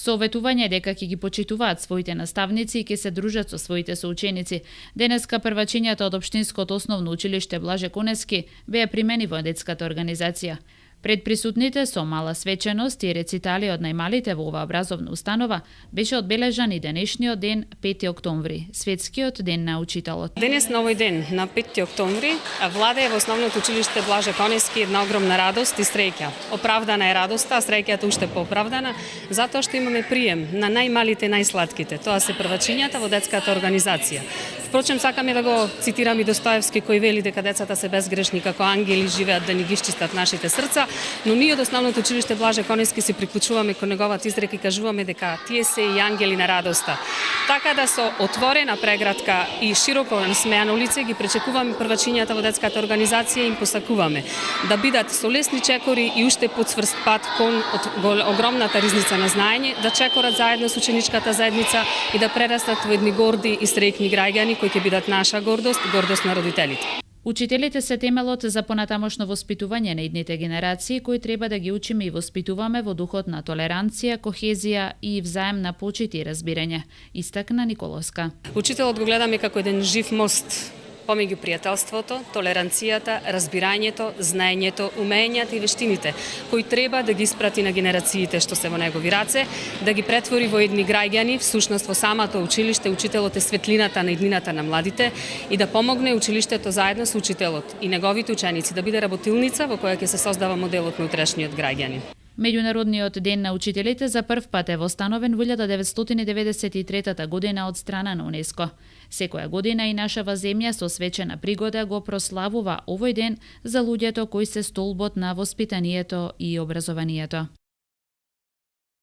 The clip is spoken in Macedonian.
Советување дека ќе ги почитуваат своите наставници и ќе се дружат со своите соученици. Денеска првачињата од Општинското основно училиште Блаже Конески беа примени во детската организација. Пред присутните со мала свеченост и рецитали од најмалите во оваа образовна установа беше одбележан и денешниот ден 5 октомври, светскиот ден на учителот. Денес на овој ден, на 5 октомври, владее во основното училиште Блаже Конески една огромна радост и среќа. Оправдана е радоста, а среќата уште пооправдана, затоа што имаме прием на најмалите, најслатките. Тоа се првачињата во детската организација. Впрочем, сакаме да го цитирам и Достоевски, кој вели дека децата се безгрешни како ангели, живеат да ни ги чистат нашите срца, но ние од основното училиште Блаже Конески се приклучуваме кон неговата изрека и кажуваме дека тие се и ангели на радоста. Така да со отворена преградка и широко насмеано лице ги пречекуваме првачињата во детската организација и им посакуваме да бидат со лесни чекори и уште подсврст пат кон огромната ризница на знаење, да чекорат заедно со ученичката заедница и да прерастат во едни горди и среќни граѓани кои ќе бидат наша гордост, гордост на родителите. Учителите се темелот за понатамошно воспитување на идните генерации, кои треба да ги учиме и воспитуваме во духот на толеранција, кохезија и взаемна почит и разбирање, истакна Николовска. Учителот го гледаме како еден жив мост помеѓу пријателството, толеранцијата, разбирањето, знаењето, умењата и вештините, кои треба да ги испрати на генерациите што се во негови раце, да ги претвори во едни граѓани, всушност во самото училиште. Учителот е светлината на иднината на младите и да помогне училиштето заедно со учителот и неговите ученици да биде работилница во која ќе се создава моделот на утрешниот граѓанин. Меѓународниот ден на учителите за прв пат е востановен во 1993 година од страна на УНЕСКО. Секоја година и нашава земја со свечена пригода го прославува овој ден за луѓето кои се столбот на воспитанието и образованието.